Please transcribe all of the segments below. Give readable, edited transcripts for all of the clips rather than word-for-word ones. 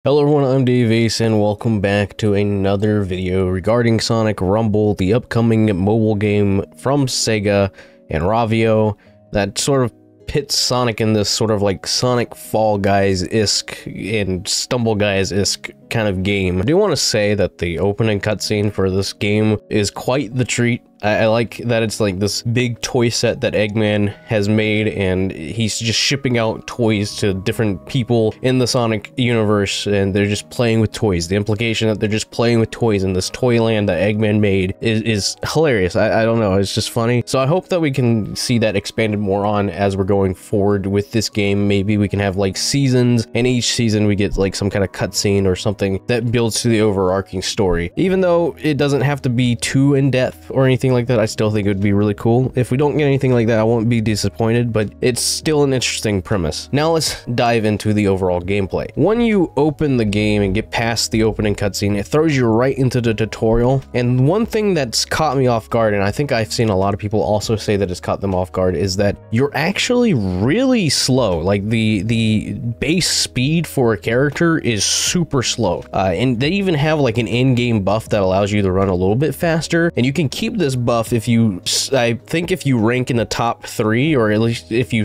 Hello everyone, I'm DaveAce and welcome back to another video regarding Sonic Rumble, the upcoming mobile game from SEGA and Rovio that sort of pits Sonic in this sort of like Sonic Fall Guys-esque and Stumble Guys-esque kind of game. I do want to say that the opening cutscene for this game is quite the treat. I like that it's like this big toy set that Eggman has made, and he's just shipping out toys to different people in the Sonic universe, and they're just playing with toys. The implication that they're just playing with toys in this toy land that Eggman made is hilarious. I don't know, it's just funny. So I hope that we can see that expanded more on as we're going forward with this game. Maybe we can have like seasons, and each season we get like some kind of cutscene or something that builds to the overarching story. Even though it doesn't have to be too in-depth or anything like that, I still think it would be really cool. If we don't get anything like that, I won't be disappointed, but it's still an interesting premise. Now let's dive into the overall gameplay. When you open the game and get past the opening cutscene, it throws you right into the tutorial, and one thing that's caught me off guard, and I think I've seen a lot of people also say that it's caught them off guard, is that you're actually really slow. Like the base speed for a character is super slow, and they even have like an in-game buff that allows you to run a little bit faster, and you can keep this buff if you, I think if you rank in the top 3, or at least if you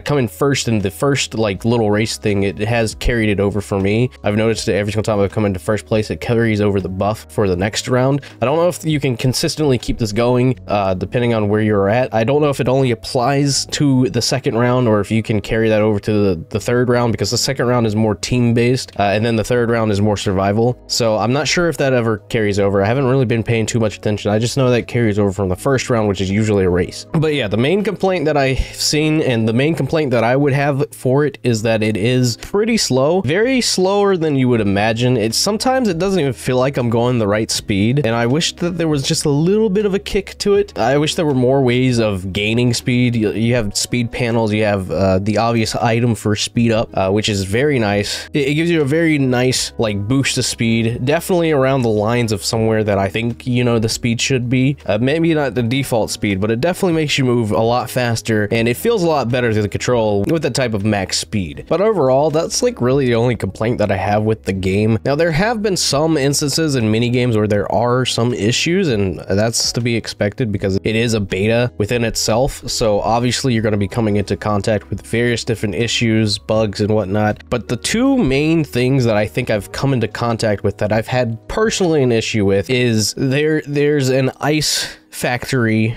come in first in the first like little race thing, it has carried it over for me. I've noticed that every single time I've come into first place, it carries over the buff for the next round. I don't know if you can consistently keep this going depending on where you're at. I don't know if it only applies to the second round or if you can carry that over to the third round, because the second round is more team-based and then the third round is more survival. So I'm not sure if that ever carries over. I haven't really been paying too much attention. I just know that carries over from the first round, which is usually a race. But yeah, the main complaint that I've seen, and the main complaint that I would have for it, is that it is pretty slow. Very slower than you would imagine. Sometimes it doesn't even feel like I'm going the right speed, and I wish that there was just a little bit of a kick to it. I wish there were more ways of gaining speed. You have speed panels, you have the obvious item for speed up, which is very nice. It gives you a very nice like boost to speed, definitely around the lines of somewhere that I think, you know, the speed should be. Maybe not the default speed, but it definitely makes you move a lot faster, and it feels a lot better to the control with that type of max speed. But overall, that's like really the only complaint that I have with the game. Now, there have been some instances in mini games where there are some issues, and that's to be expected because it is a beta within itself. So obviously you're going to be coming into contact with various different issues, bugs and whatnot. But the two main things that I think I've come into contact with that I've had personally an issue with is there's an ice factory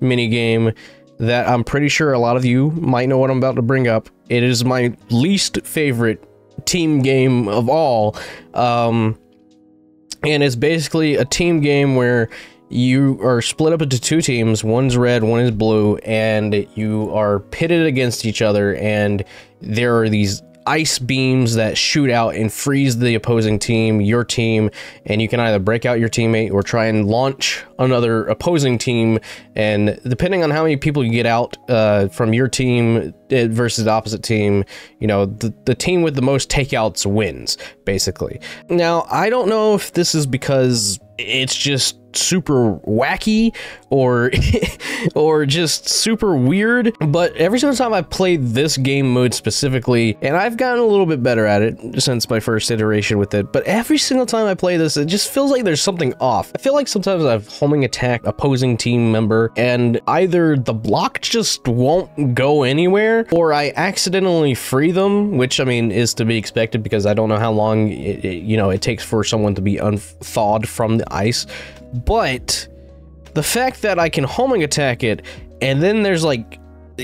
mini game that I'm pretty sure a lot of you might know what I'm about to bring up. It is my least favorite team game of all, and it's basically a team game where you are split up into two teams. One's red, one is blue, and you are pitted against each other, and there are these ice beams that shoot out and freeze the opposing team, your team, and you can either break out your teammate or try and launch another opposing team. And depending on how many people you get out from your team versus the opposite team, you know, the team with the most takeouts wins, basically. Now, I don't know if this is because it's just super wacky or or just super weird, but every single time I've played this game mode specifically, and I've gotten a little bit better at it since my first iteration with it, but every single time I play this, it just feels like there's something off. I feel like sometimes I've homing attack opposing team member, and either the block just won't go anywhere, or I accidentally free them, which I mean is to be expected because I don't know how long it takes for someone to be unthawed from the ice. But the fact that I can homing attack it, and then there's like,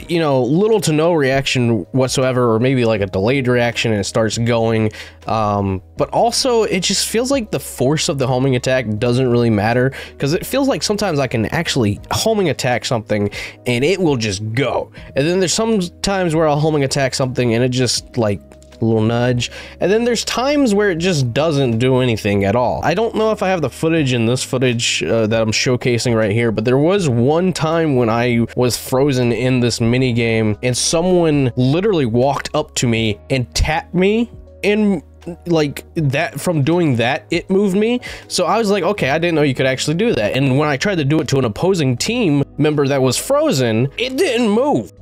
you know, little to no reaction whatsoever, or maybe like a delayed reaction and it starts going, but also it just feels like the force of the homing attack doesn't really matter, because it feels like sometimes I can actually homing attack something and it will just go, and then there's some times where I'll homing attack something and it just like a little nudge, and then there's times where it just doesn't do anything at all. I don't know if I have the footage in this footage that I'm showcasing right here, but there was one time when I was frozen in this mini game and someone literally walked up to me and tapped me, and like that from doing that, it moved me. So I was like, okay, I didn't know you could actually do that. And when I tried to do it to an opposing team member that was frozen, it didn't move.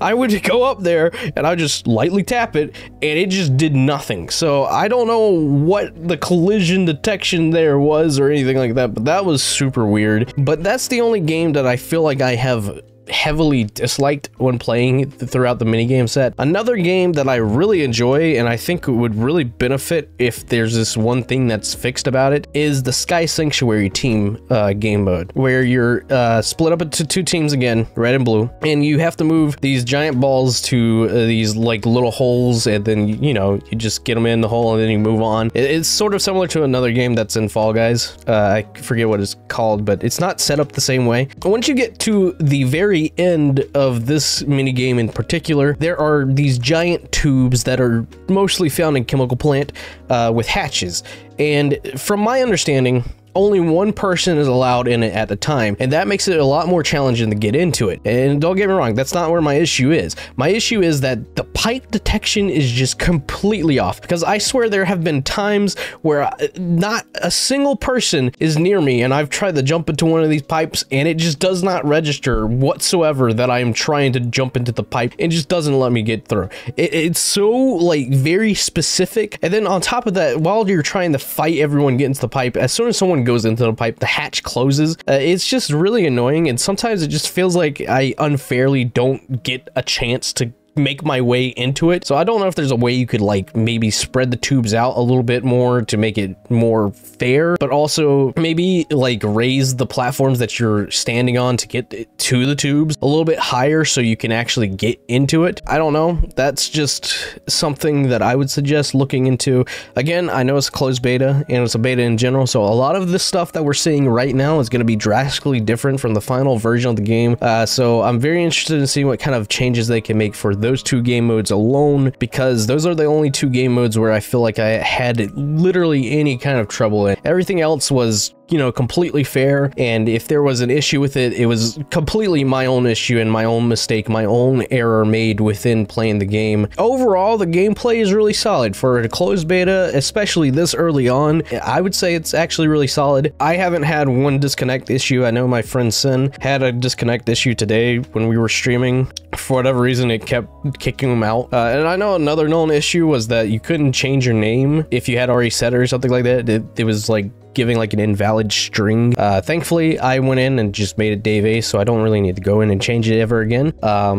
I would go up there and I would just lightly tap it and it just did nothing. So I don't know what the collision detection there was or anything like that, but that was super weird. But that's the only game that I feel like I have heavily disliked when playing throughout the minigame set. Another game that I really enjoy and I think would really benefit if there's this one thing that's fixed about it is the Sky Sanctuary team game mode, where you're split up into two teams again, red and blue, and you have to move these giant balls to these like little holes, and then you know, you just get them in the hole and then you move on. It's sort of similar to another game that's in Fall Guys. I forget what it's called, but it's not set up the same way. Once you get to the very end of this mini game in particular, there are these giant tubes that are mostly found in Chemical Plant with hatches, and from my understanding, only one person is allowed in it at a time, and that makes it a lot more challenging to get into it. And don't get me wrong, that's not where my issue is. My issue is that the pipe detection is just completely off, because I swear there have been times where not a single person is near me and I've tried to jump into one of these pipes and it just does not register whatsoever that I am trying to jump into the pipe. It just doesn't let me get through. It's so like very specific, and then on top of that, while you're trying to fight everyone get into the pipe, as soon as someone goes into the pipe, the hatch closes. It's just really annoying, and sometimes it just feels like I unfairly don't get a chance to make my way into it. So I don't know if there's a way you could like maybe spread the tubes out a little bit more to make it more fair, but also maybe like raise the platforms that you're standing on to get to the tubes a little bit higher so you can actually get into it. I don't know. That's just something that I would suggest looking into. Again, I know it's a closed beta and it's a beta in general, so a lot of this stuff that we're seeing right now is going to be drastically different from the final version of the game. So I'm very interested in seeing what kind of changes they can make for those two game modes alone, because those are the only two game modes where I feel like I had literally any kind of trouble in. Everything else was, you know, completely fair, and if there was an issue with it, it was completely my own issue and my own mistake, my own error made within playing the game. Overall, the gameplay is really solid for a closed beta, especially this early on. I would say it's actually really solid. I haven't had one disconnect issue. I know my friend Sin had a disconnect issue today when we were streaming. For whatever reason, it kept kicking him out. And I know another known issue was that you couldn't change your name if you had already set it or something like that. It was like giving like an invalid string. Thankfully, I went in and just made it DaveAce, so I don't really need to go in and change it ever again.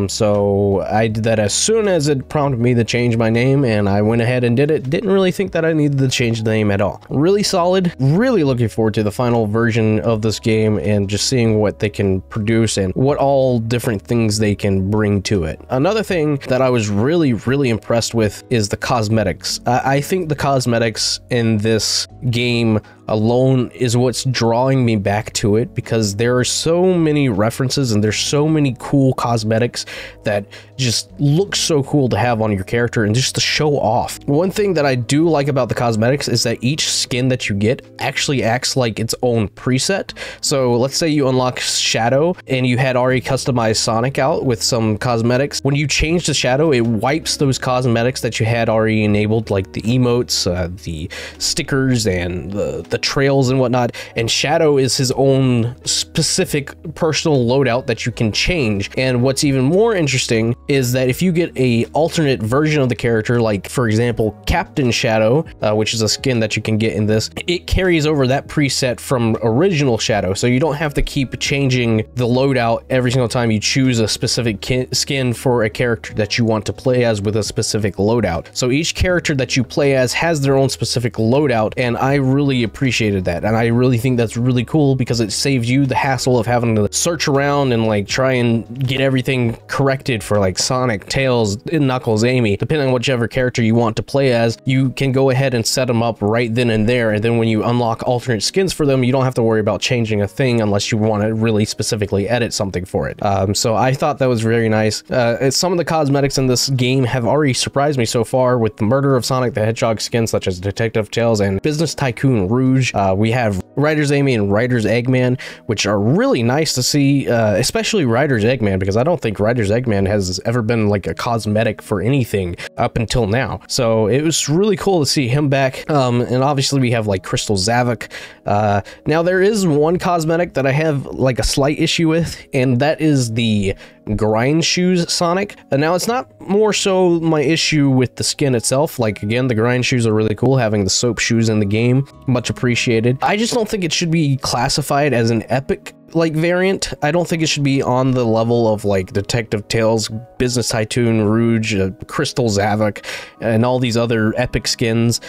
So I did that as soon as it prompted me to change my name, and I went ahead and did it. Didn't really think that I needed to change the name at all. Really solid. Really looking forward to the final version of this game and just seeing what they can produce and what all different things they can bring to it. Another thing that I was really impressed with is the cosmetics. I think the cosmetics in this game alone is what's drawing me back to it, because there are so many references and there's so many cool cosmetics that just look so cool to have on your character and just to show off. One thing that I do like about the cosmetics is that each skin that you get actually acts like its own preset. So let's say you unlock Shadow and you had already customized Sonic out with some cosmetics. When you change the Shadow, it wipes those cosmetics that you had already enabled, like the emotes, the stickers, and the trails and whatnot, and Shadow is his own specific personal loadout that you can change. And what's even more interesting is that if you get a alternate version of the character, like for example Captain Shadow, which is a skin that you can get in this, it carries over that preset from original Shadow, so you don't have to keep changing the loadout every single time you choose a specific skin for a character that you want to play as with a specific loadout. So each character that you play as has their own specific loadout, and I really appreciated that, and I really think that's really cool because it saves you the hassle of having to search around and like try and get everything corrected for like Sonic, Tails, Knuckles, Amy. Depending on whichever character you want to play as, you can go ahead and set them up right then and there, and then when you unlock alternate skins for them, you don't have to worry about changing a thing unless you want to really specifically edit something for it. So I thought that was very nice. Some of the cosmetics in this game have already surprised me so far, with the Murder of Sonic the Hedgehog skins such as Detective Tails and Business Tycoon Rouge. Rouge. We have Ryder's Amy and Ryder's Eggman, which are really nice to see, especially Ryder's Eggman, because I don't think Ryder's Eggman has ever been like a cosmetic for anything up until now. So it was really cool to see him back. And obviously we have like Crystal Zavok. Now there is one cosmetic that I have like a slight issue with, and that is the grind shoes Sonic. And now it's not more so my issue with the skin itself. Like, again, the grind shoes are really cool, having the soap shoes in the game, much appreciated. I just don't think it should be classified as an epic like variant. I don't think it should be on the level of like Detective Tales, Business Tycoon, Rouge, Crystal Zavok, and all these other epic skins,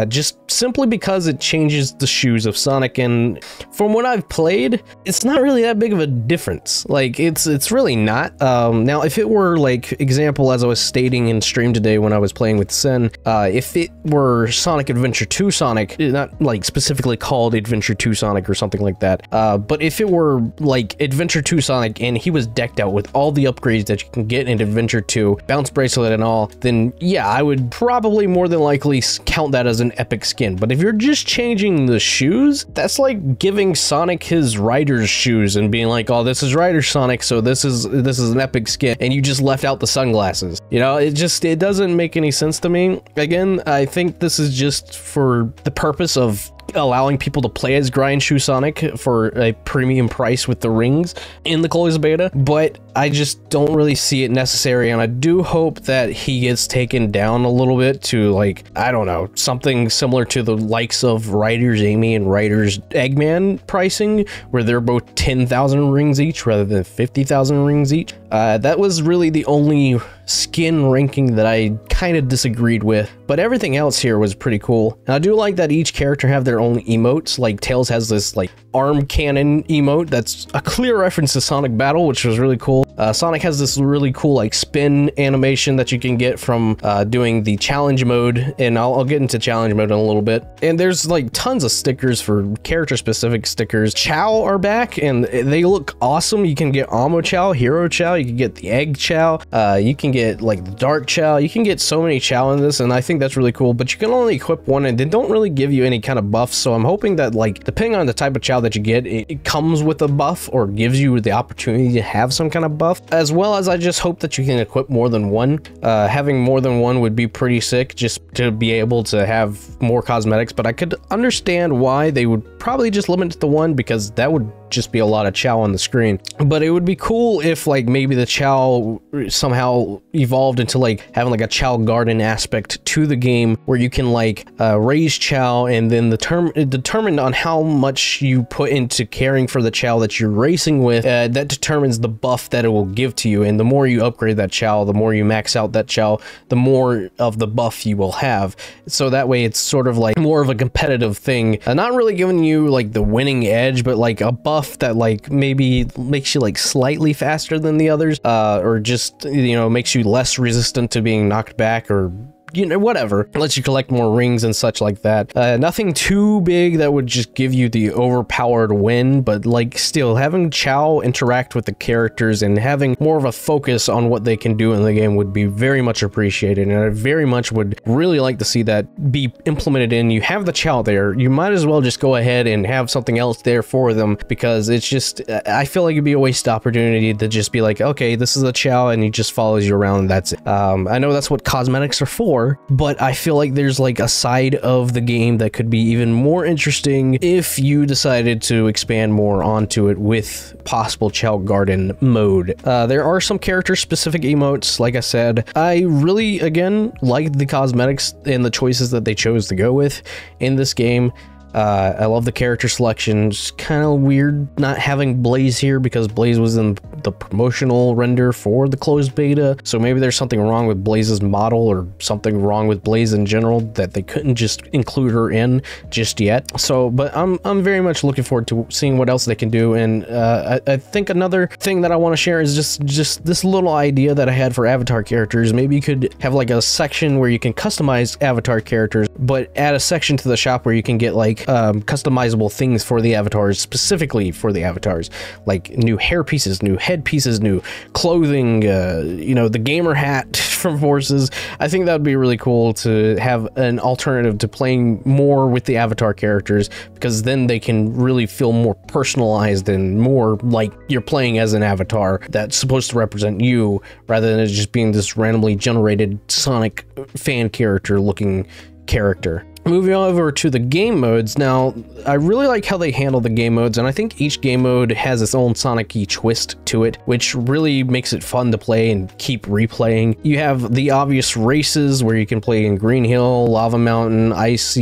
just simply because it changes the shoes of Sonic. And from what I've played, it's not really that big of a difference. Like, it's really not. Now, if it were like, example, as I was stating in stream today when I was playing with Sen, if it were Sonic Adventure 2 Sonic, not like specifically called Adventure 2 Sonic or something like that, but if it were like Adventure 2 Sonic and he was decked out with all the upgrades that you can get in Adventure 2, bounce bracelet and all, then yeah, I would probably more than likely count that as an epic skin. But if you're just changing the shoes, that's like giving Sonic his Ryder's shoes and being like, oh, this is Ryder's Sonic, so this is an epic skin, and you just left out the sunglasses. You know, it doesn't make any sense to me. Again, I think this is just for the purpose of allowing people to play as Grind Shoe Sonic for a premium price with the rings in the closed beta, but I just don't really see it necessary, and I do hope that he gets taken down a little bit to, like, I don't know, something similar to the likes of Ryder's Amy and Ryder's Eggman pricing, where they're both 10,000 rings each rather than 50,000 rings each. That was really the only skin ranking that I kind of disagreed with, but everything else here was pretty cool. And I do like that each character have their own emotes. Like, Tails has this like arm cannon emote that's a clear reference to Sonic Battle, which was really cool. Sonic has this really cool like spin animation that you can get from doing the challenge mode, and I'll get into challenge mode in a little bit. And there's like tons of stickers for character specific stickers. Chow are back and they look awesome. You can get Amo Chow, Hero Chow, you can get the Egg Chow, you can get like the Dark Chow, you can get so many Chow in this, and I think that's really cool. But you can only equip one and they don't really give you any kind of buffs, so I'm hoping that, like, depending on the type of Chow that you get, it comes with a buff or gives you the opportunity to have some kind of buff, as well as I just hope that you can equip more than one. Having more than one would be pretty sick, just to be able to have more cosmetics, but I could understand why they would probably just limit it to one, because that would just be a lot of Chow on the screen. But it would be cool if, like, maybe the Chow somehow evolved into like having like a Chow garden aspect to the game, where you can like raise Chow, and then determined on how much you put into caring for the Chow that you're racing with, that determines the buff that it will give to you. And the more you upgrade that Chow, the more you max out that Chow, the more of the buff you will have. So that way it's sort of like more of a competitive thing, not really giving you like the winning edge, but like a buff that like maybe makes you like slightly faster than the others, or just, you know, makes you less resistant to being knocked back, or, you know, whatever. It lets you collect more rings and such like that. Nothing too big that would just give you the overpowered win, but like still having Chow interact with the characters and having more of a focus on what they can do in the game would be very much appreciated, and I very much would really like to see that be implemented in. You have the Chow there, you might as well just go ahead and have something else there for them, because it's just, I feel like it'd be a wasted opportunity to just be like, okay, this is a Chow and he just follows you around and that's it. I know that's what cosmetics are for, but I feel like there's like a side of the game that could be even more interesting if you decided to expand more onto it with possible Chow Garden mode. There are some character specific emotes, like I said. I really, again, like the cosmetics and the choices that they chose to go with in this game. I love the character selection. It's kind of weird not having Blaze here, because Blaze was in the promotional render for the closed beta, so maybe there's something wrong with Blaze's model, or something wrong with Blaze in general, that they couldn't just include her in just yet. So, but I'm very much looking forward to seeing what else they can do. And I think another thing that I want to share is just this little idea that I had for avatar characters. Maybe you could have like a section where you can customize avatar characters, but add a section to the shop where you can get like customizable things for the avatars, specifically for the avatars, like new hair pieces, new head headpiece is new, clothing, you know, the gamer hat from Forces. I think that would be really cool to have an alternative to playing more with the avatar characters, because then they can really feel more personalized and more like you're playing as an avatar that's supposed to represent you, rather than it just being this randomly generated Sonic fan character looking character. Moving over to the game modes, now I really like how they handle the game modes, and I think each game mode has its own Sonic-y twist to it, which really makes it fun to play and keep replaying. You have the obvious races where you can play in Green Hill, Lava Mountain, Ice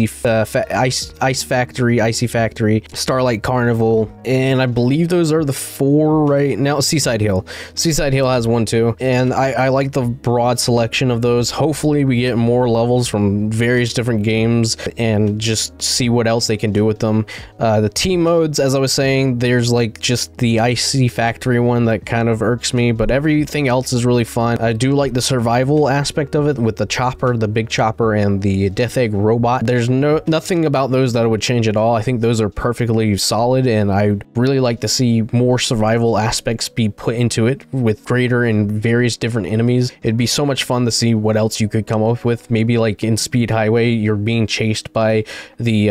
Factory, Icy Factory, Starlight Carnival, and I believe those are the 4 right now. Seaside Hill. Seaside Hill has one too, and I like the broad selection of those. Hopefully we get more levels from various different games and just see what else they can do with them. The team modes, as I was saying, there's like just the Icy Factory one that kind of irks me, but everything else is really fun. I do like the survival aspect of it with the chopper, the big chopper, and the Death Egg robot. There's nothing about those that I would change at all. I think those are perfectly solid, and I'd really like to see more survival aspects be put into it with greater and various different enemies. It'd be so much fun to see what else you could come up with. Maybe like in Speed Highway, you're being chased by the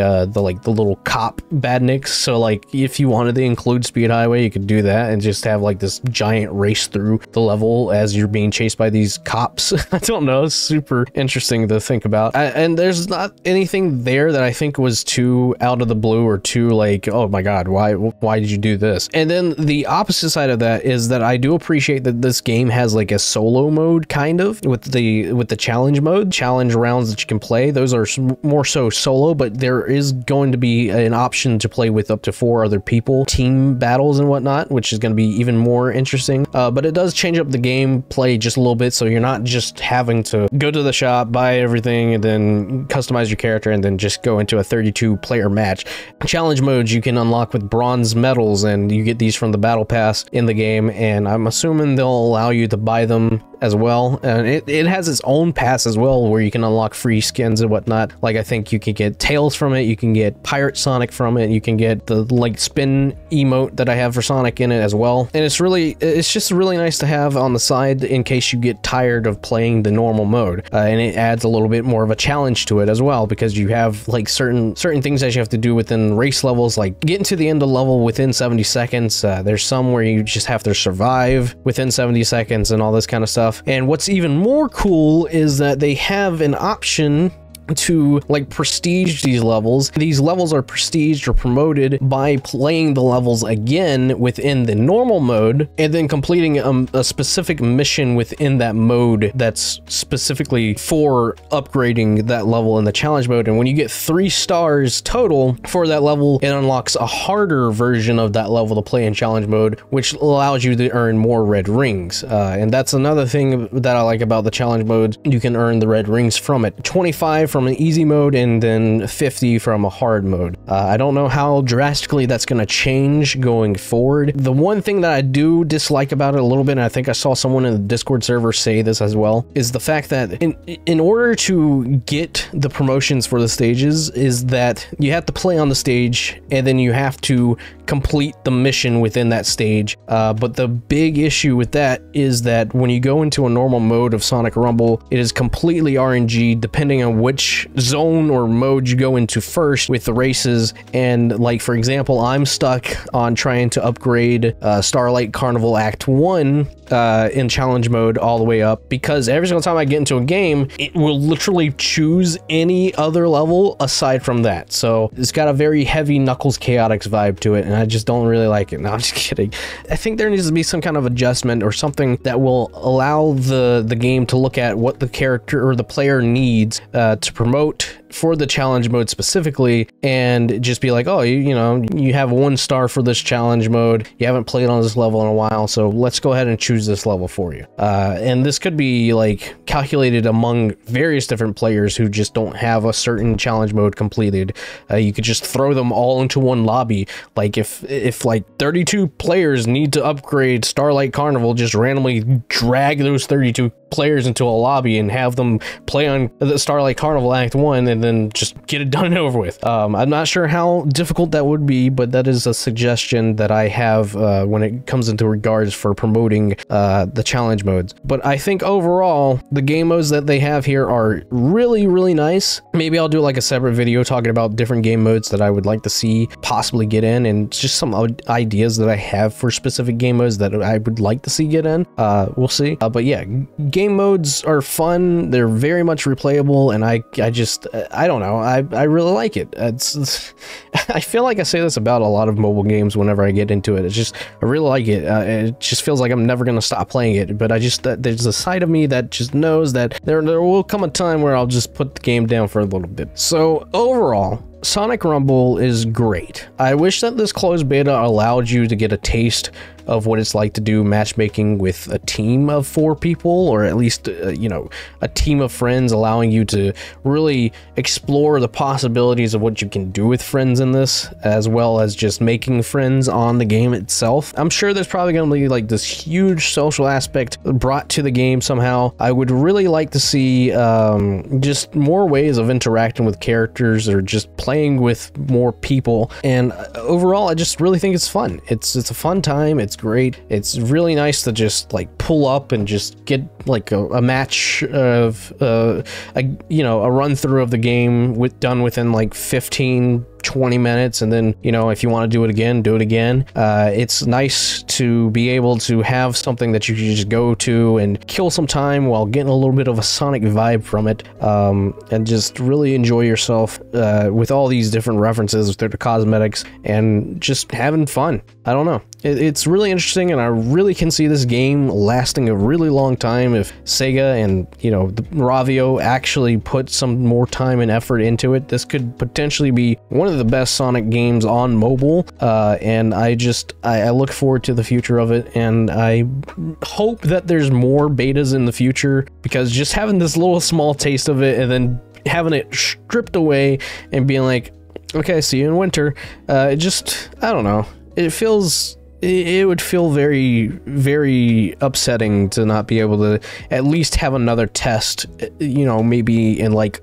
little cop badniks, so like if you wanted to include Speed Highway, you could do that and just have like this giant race through the level as you're being chased by these cops. I don't know, it's super interesting to think about. And there's not anything there that I think was too out of the blue or too like, oh my god, why did you do this? And then the opposite side of that is that I do appreciate that this game has like a solo mode, kind of, with the challenge mode, challenge rounds that you can play. Those are more so solo, but there is going to be an option to play with up to 4 other people, team battles and whatnot, which is going to be even more interesting. But it does change up the gameplay just a little bit, so you're not just having to go to the shop, buy everything, and then customize your character and then just go into a 32 player match. Challenge modes you can unlock with bronze medals, and you get these from the battle pass in the game, and I'm assuming they'll allow you to buy them as well. And it has its own pass as well, where you can unlock free skins and whatnot. Like I think you can get Tails from it, you can get Pirate Sonic from it, you can get the like spin emote that I have for Sonic in it as well. And it's just really nice to have on the side in case you get tired of playing the normal mode. And it adds a little bit more of a challenge to it as well, because you have like certain things that you have to do within race levels, like getting to the end of the level within 70 seconds. There's some where you just have to survive within 70 seconds and all this kind of stuff. And what's even more cool is that they have an option to like prestige these levels. These levels are prestiged or promoted by playing the levels again within the normal mode and then completing a specific mission within that mode that's specifically for upgrading that level in the challenge mode. And when you get 3 stars total for that level, it unlocks a harder version of that level to play in challenge mode, which allows you to earn more red rings. And that's another thing that I like about the challenge mode. You can earn the red rings from it. 25 from an easy mode and then 50 from a hard mode. I don't know how drastically that's going to change going forward. The one thing that I do dislike about it a little bit, and I think I saw someone in the Discord server say this as well, is the fact that in order to get the promotions for the stages is that you have to play on the stage and then you have to complete the mission within that stage. But the big issue with that is that when you go into a normal mode of Sonic Rumble, it is completely RNG depending on which zone or mode you go into first with the races. And like, for example, I'm stuck on trying to upgrade Starlight Carnival Act 1 in challenge mode all the way up, because every single time I get into a game, it will literally choose any other level aside from that. So it's got a very heavy Knuckles Chaotix vibe to it, and I just don't really like it. No, I'm just kidding. I think there needs to be some kind of adjustment or something that will allow the game to look at what the character or the player needs to promote for the challenge mode specifically, and just be like, oh, you know, you have 1 star for this challenge mode, you haven't played on this level in a while, so let's go ahead and choose this level for you. And this could be like calculated among various different players who just don't have a certain challenge mode completed. You could just throw them all into one lobby. Like if like 32 players need to upgrade Starlight Carnival, just randomly drag those 32 players into a lobby and have them play on the Starlight Carnival Act 1, and and then just get it done and over with. I'm not sure how difficult that would be, but that is a suggestion that I have when it comes into regards for promoting the challenge modes. But I think overall, the game modes that they have here are really, really nice. Maybe I'll do like a separate video talking about different game modes that I would like to see possibly get in, and just some ideas that I have for specific game modes that I would like to see get in. We'll see. But yeah, game modes are fun. They're very much replayable, and I don't know. I really like it. I feel like I say this about a lot of mobile games whenever I get into it. It's just, I really like it. It just feels like I'm never going to stop playing it, but there's a side of me that just knows that there will come a time where I'll just put the game down for a little bit. So overall, Sonic Rumble is great. I wish that this closed beta allowed you to get a taste of what it's like to do matchmaking with a team of 4 people, or at least, you know, a team of friends, allowing you to really explore the possibilities of what you can do with friends in this, as well as just making friends on the game itself. I'm sure there's probably going to be like this huge social aspect brought to the game somehow. I would really like to see just more ways of interacting with characters, or just playing with more people. And overall, I just really think it's fun. It's a fun time. It's great. It's really nice to just like pull up and just get like a match of a run through of the game done within like 15-20 minutes, and then, you know, if you want to do it again, do it again. It's nice to be able to have something that you can just go to and kill some time while getting a little bit of a Sonic vibe from it, and just really enjoy yourself with all these different references through the cosmetics and just having fun. I don't know. It's really interesting, and I really can see this game lasting a really long time if Sega and, you know, the Rovio actually put some more time and effort into it. This could potentially be one of the best Sonic games on mobile, and I look forward to the future of it, and I hope that there's more betas in the future, because just having this little small taste of it and then having it stripped away and being like, okay, see you in winter, I don't know. It would feel very, very upsetting to not be able to at least have another test, you know, maybe in like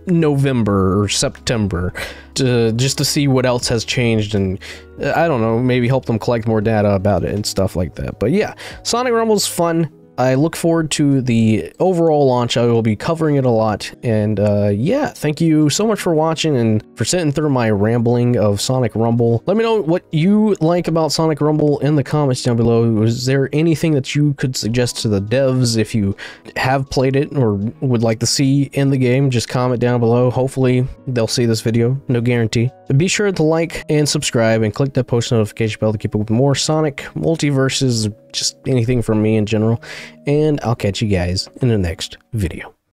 November or September, just to see what else has changed, and I don't know, maybe help them collect more data about it and stuff like that. But yeah, Sonic Rumble's fun. I look forward to the overall launch. I will be covering it a lot. And yeah, thank you so much for watching and for sitting through my rambling of Sonic Rumble. Let me know what you like about Sonic Rumble in the comments down below. Is there anything that you could suggest to the devs if you have played it or would like to see in the game? Just comment down below. Hopefully they'll see this video. No guarantee. But be sure to like and subscribe and click that post notification bell to keep up with more Sonic multiverses, just anything from me in general. And I'll catch you guys in the next video.